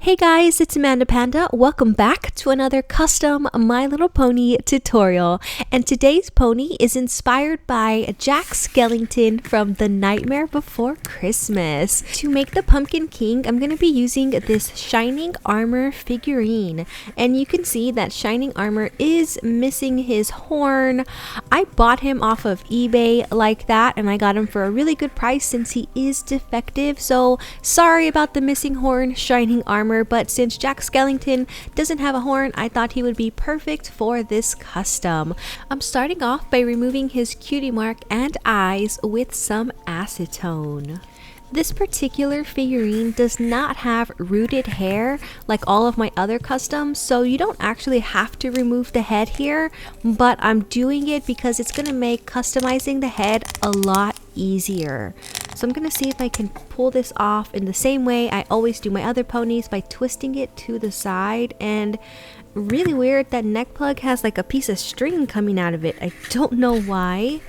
Hey guys, it's MandaPanda. Welcome back to another custom My Little Pony tutorial. And today's pony is inspired by Jack Skellington from The Nightmare Before Christmas. To make the Pumpkin King, I'm going to be using this Shining Armour figurine. And you can see that Shining Armour is missing his horn. I bought him off of eBay like that, and I got him for a really good price since he is defective. So sorry about the missing horn, Shining Armour. But since Jack Skellington doesn't have a horn, I thought he would be perfect for this custom. I'm starting off by removing his cutie mark and eyes with some acetone. This particular figurine does not have rooted hair like all of my other customs, so you don't actually have to remove the head here, but I'm doing it because it's going to make customizing the head a lot easier. So I'm going to see if I can pull this off in the same way I always do my other ponies, by twisting it to the side. And really weird, that neck plug has like a piece of string coming out of it. I don't know why.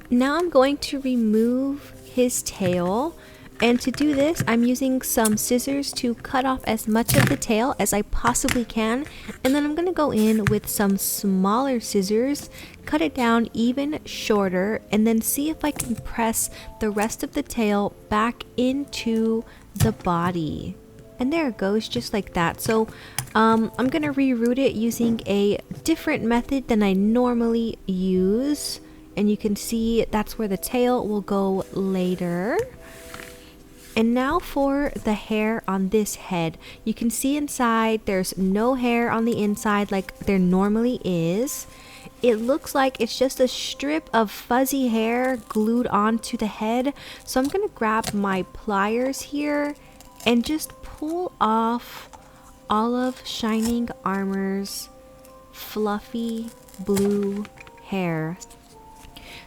Now I'm going to remove his tail, and to do this I'm using some scissors to cut off as much of the tail as I possibly can, and then I'm going to go in with some smaller scissors, cut it down even shorter, and then see if I can press the rest of the tail back into the body. And there it goes, just like that. So I'm going to reroute it using a different method than I normally use. And you can see that's where the tail will go later. And now for the hair on this head. You can see inside there's no hair on the inside like there normally is. It looks like it's just a strip of fuzzy hair glued onto the head. So I'm going to grab my pliers here and just pull off all of Shining Armour's fluffy blue hair.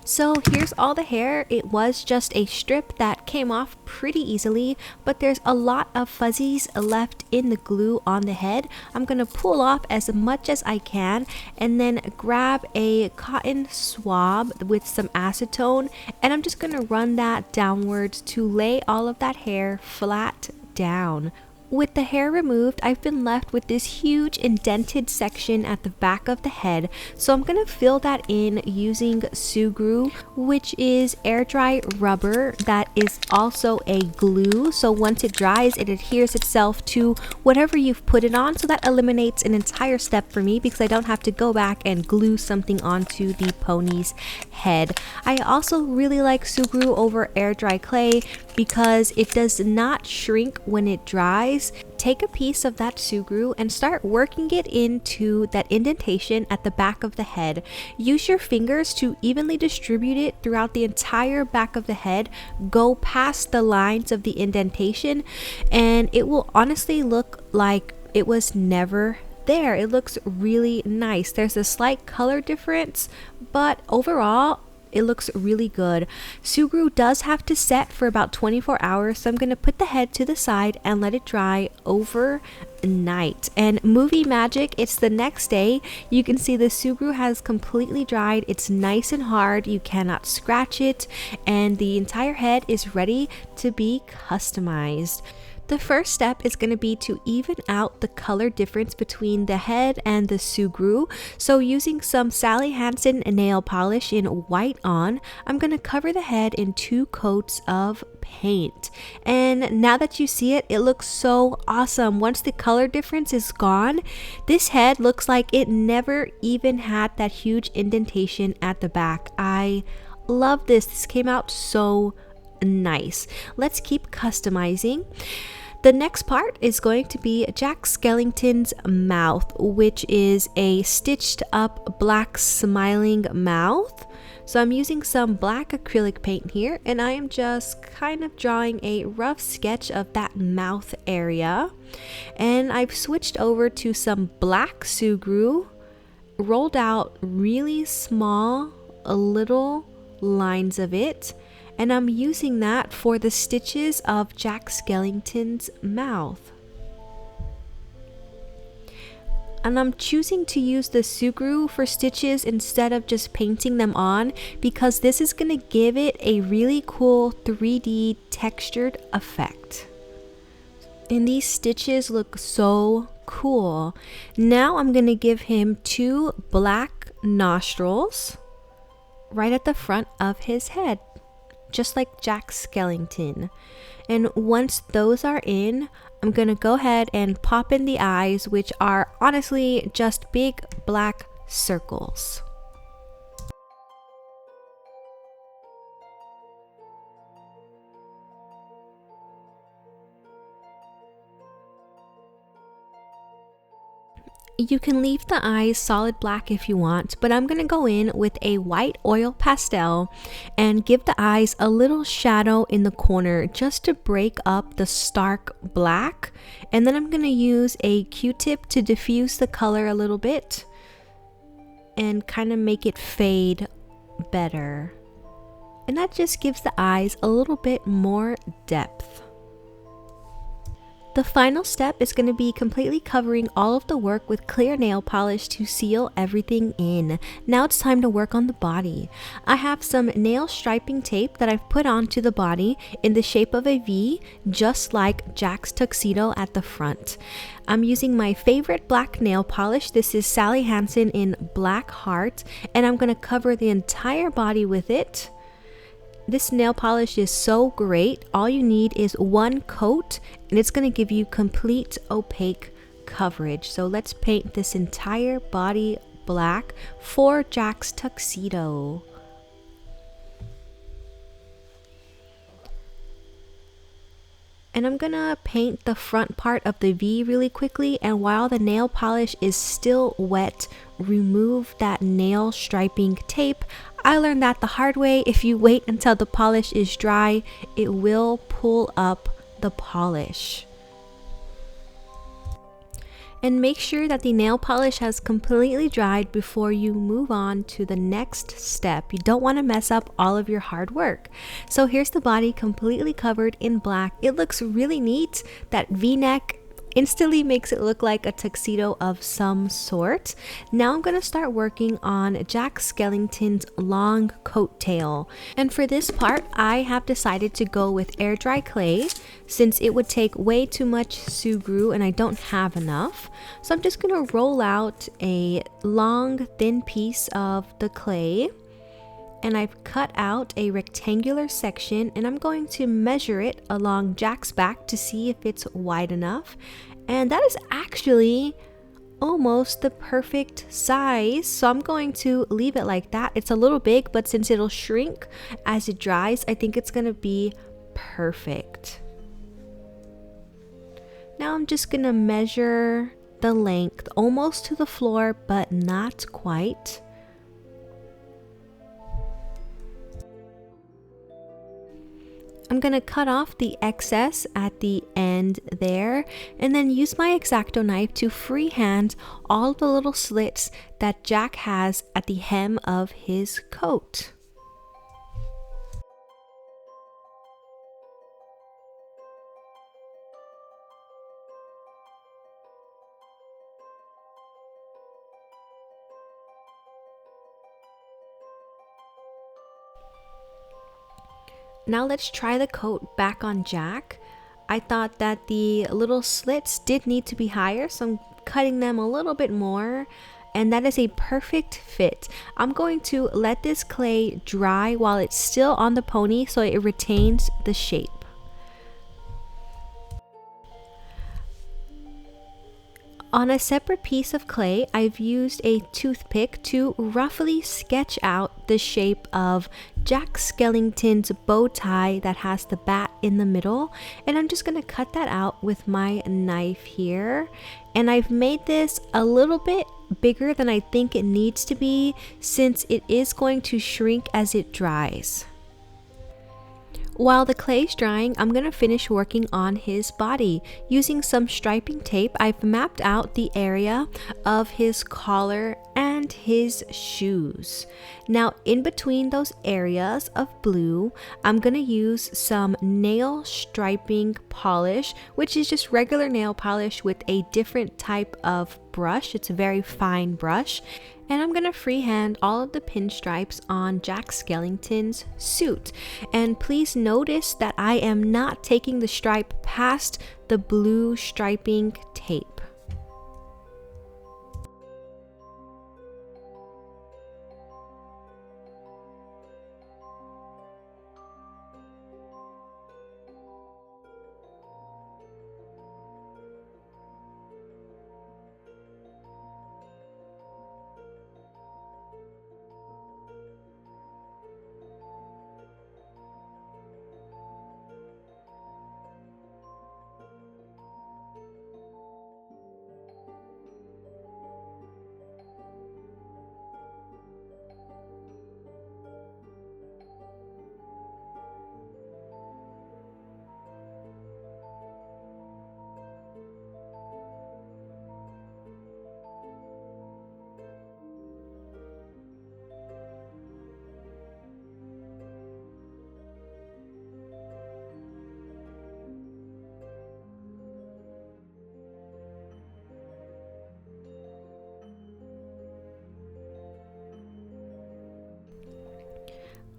So here's all the hair. It was just a strip that came off pretty easily, but there's a lot of fuzzies left in the glue on the head. I'm going to pull off as much as I can and then grab a cotton swab with some acetone, and I'm just going to run that downwards to lay all of that hair flat down. With the hair removed, I've been left with this huge indented section at the back of the head, so I'm going to fill that in using Sugru, which is Airdry rubber that is also a glue. So once it dries, it adheres itself to whatever you've put it on, so that eliminates an entire step for me because I don't have to go back and glue something onto the pony's head. I also really like Sugru over Airdry clay because it does not shrink when it dries. Take a piece of that Sugru and start working it into that indentation at the back of the head. Use your fingers to evenly distribute it throughout the entire back of the head. Go past the lines of the indentation and it will honestly look like it was never there. It looks really nice. There's a slight color difference, but overall it looks really good. Sugru does have to set for about 24 hours, so I'm going to put the head to the side and let it dry overnight. And movie magic, it's the next day. You can see the Sugru has completely dried. It's nice and hard. You cannot scratch it, and the entire head is ready to be customized. The first step is going to be to even out the color difference between the head and the Sugru. So using some Sally Hansen nail polish in white on, I'm going to cover the head in 2 coats of paint. And now that you see it, it looks so awesome. Once the color difference is gone, this head looks like it never even had that huge indentation at the back. I love this. This came out so nice. Let's keep customizing. The next part is going to be Jack Skellington's mouth, which is a stitched up black smiling mouth. So I'm using some black acrylic paint here, and I am just kind of drawing a rough sketch of that mouth area. And I've switched over to some black Sugru, rolled out really small little lines of it, and I'm using that for the stitches of Jack Skellington's mouth. And I'm choosing to use the Sugru for stitches instead of just painting them on because this is going to give it a really cool 3D textured effect. And these stitches look so cool. Now I'm going to give him 2 black nostrils right at the front of his head, just like Jack Skellington. And once those are in, I'm going to go ahead and pop in the eyes, which are honestly just big black circles. You can leave the eyes solid black if you want, but I'm going to go in with a white oil pastel and give the eyes a little shadow in the corner just to break up the stark black. And then I'm going to use a Q-tip to diffuse the color a little bit and kind of make it fade better. And that just gives the eyes a little bit more depth. The final step is going to be completely covering all of the work with clear nail polish to seal everything in. Now it's time to work on the body. I have some nail striping tape that I've put onto the body in the shape of a V, just like Jack's tuxedo at the front. I'm using my favorite black nail polish. This is Sally Hansen in Black Heart, and I'm going to cover the entire body with it. This nail polish is so great. All you need is 1 coat and it's going to give you complete opaque coverage. So let's paint this entire body black for Jack's tuxedo. And I'm gonna paint the front part of the V really quickly, and while the nail polish is still wet, remove that nail striping tape. I learned that the hard way. If you wait until the polish is dry, it will pull up the polish. And make sure that the nail polish has completely dried before you move on to the next step. You don't want to mess up all of your hard work. So here's the body completely covered in black. It looks really neat. That V-neck instantly makes it look like a tuxedo of some sort. Now I'm going to start working on Jack Skellington's long coat tail. And for this part, I have decided to go with Airdry clay since it would take way too much Sugru and I don't have enough. So I'm just going to roll out a long thin piece of the clay. And I've cut out a rectangular section and I'm going to measure it along Jack's back to see if it's wide enough. And that is actually almost the perfect size. So I'm going to leave it like that. It's a little big, but since it'll shrink as it dries, I think it's going to be perfect. Now I'm just going to measure the length almost to the floor, but not quite. I'm going to cut off the excess at the end there and then use my X-Acto knife to freehand all the little slits that Jack has at the hem of his coat. Now let's try the coat back on Jack. I thought that the little slits did need to be higher, so I'm cutting them a little bit more, and that is a perfect fit. I'm going to let this clay dry while it's still on the pony so it retains the shape. On a separate piece of clay, I've used a toothpick to roughly sketch out the shape of Jack Skellington's bow tie that has the bat in the middle. And I'm just going to cut that out with my knife here. And I've made this a little bit bigger than I think it needs to be since it is going to shrink as it dries. While the clay is drying, I'm going to finish working on his body. Using some striping tape, I've mapped out the area of his collar and and his shoes. Now in between those areas of blue, I'm going to use some nail striping polish, which is just regular nail polish with a different type of brush. It's a very fine brush. And I'm going to freehand all of the pinstripes on Jack Skellington's suit. And please notice that I am not taking the stripe past the blue striping tape.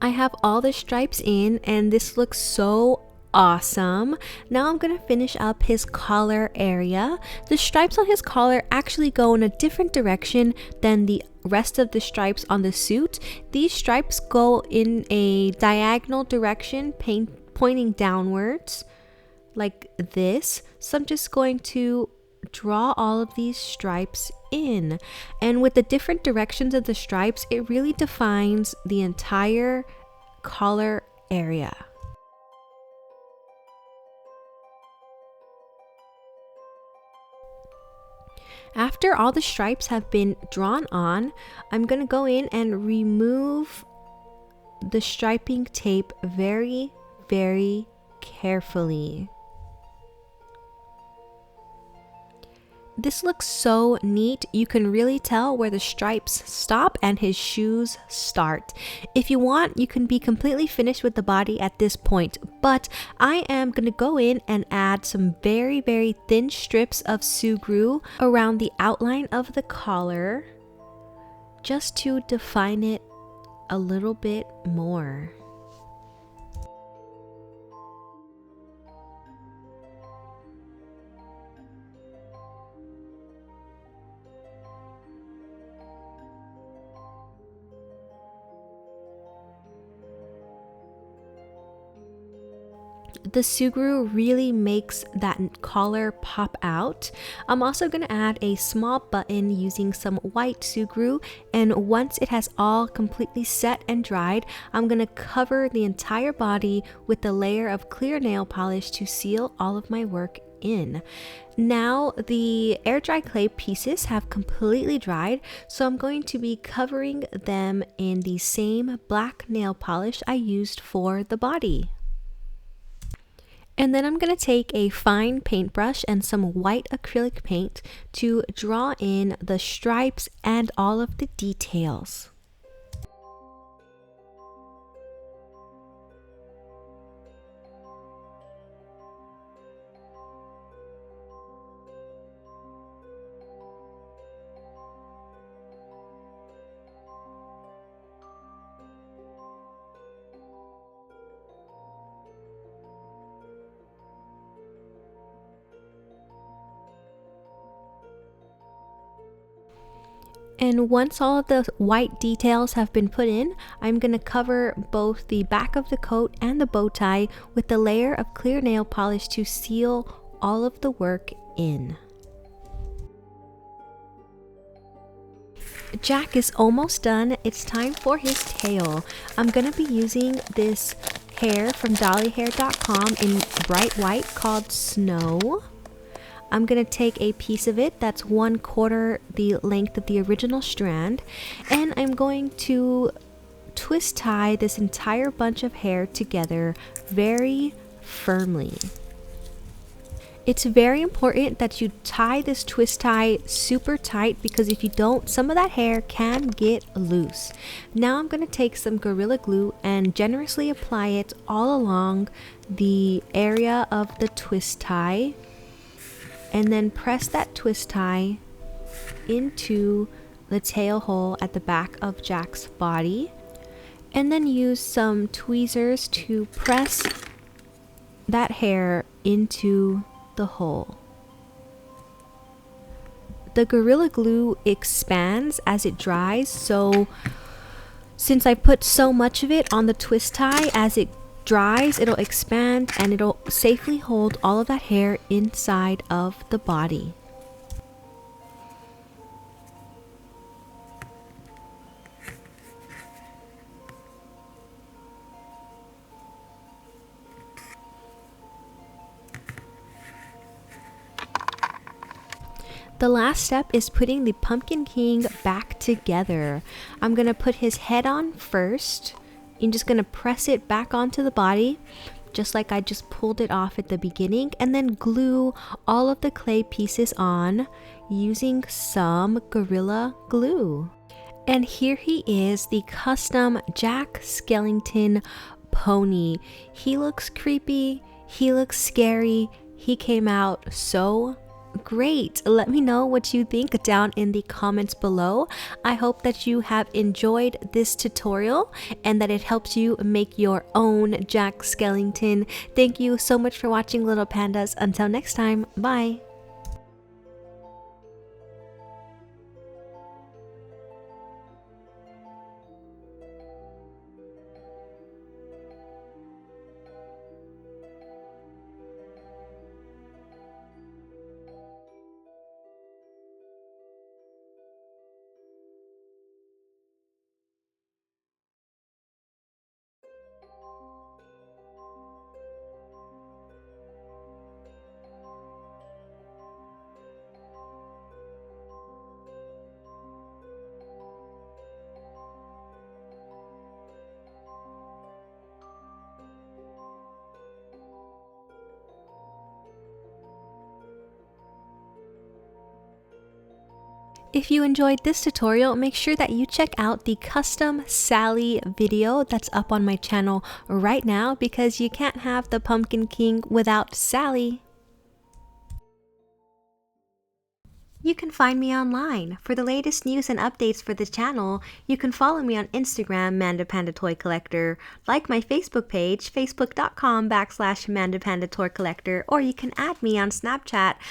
I have all the stripes in and this looks so awesome. Now I'm going to finish up his collar area. The stripes on his collar actually go in a different direction than the rest of the stripes on the suit. These stripes go in a diagonal direction, pointing downwards like this. So I'm just going to draw all of these stripes in, and with the different directions of the stripes, it really defines the entire collar area. After all the stripes have been drawn on, I'm going to go in and remove the striping tape very, very carefully. This looks so neat. You can really tell where the stripes stop and his shoes start. If you want, you can be completely finished with the body at this point, but I am going to go in and add some very, very thin strips of sugru around the outline of the collar just to define it a little bit more. The sugru really makes that collar pop out. I'm also going to add a small button using some white sugru, and once it has all completely set and dried, I'm going to cover the entire body with a layer of clear nail polish to seal all of my work in. Now the Airdry clay pieces have completely dried, so I'm going to be covering them in the same black nail polish I used for the body. And then I'm going to take a fine paintbrush and some white acrylic paint to draw in the stripes and all of the details. And once all of the white details have been put in, I'm going to cover both the back of the coat and the bow tie with a layer of clear nail polish to seal all of the work in. Jack is almost done. It's time for his tail. I'm going to be using this hair from dollyhair.com in bright white called Snow. I'm going to take a piece of it that's 1/4 the length of the original strand, and I'm going to twist tie this entire bunch of hair together very firmly. It's very important that you tie this twist tie super tight, because if you don't, some of that hair can get loose. Now I'm going to take some Gorilla Glue and generously apply it all along the area of the twist tie, and then press that twist tie into the tail hole at the back of Jack's body, and then use some tweezers to press that hair into the hole. The Gorilla Glue expands as it dries, so since I put so much of it on the twist tie, as it dries it'll expand and it'll safely hold all of that hair inside of the body. The last step is putting the Pumpkin King back together. I'm going to put his head on first. I'm just going to press it back onto the body, just like I just pulled it off at the beginning, and then glue all of the clay pieces on using some Gorilla Glue. And here he is, the custom Jack Skellington pony. He looks creepy, he looks scary, he came out so great. Let me know what you think down in the comments below. I hope that you have enjoyed this tutorial and that it helps you make your own Jack Skellington. Thank you so much for watching, little pandas. Until next time, bye. If you enjoyed this tutorial, make sure that you check out the custom Sally video that's up on my channel right now, because you can't have the Pumpkin King without Sally. You can find me online. For the latest news and updates for the channel, you can follow me on Instagram, MandaPanda Toy Collector, like my Facebook page, facebook.com/MandaPanda Toy Collector, or you can add me on Snapchat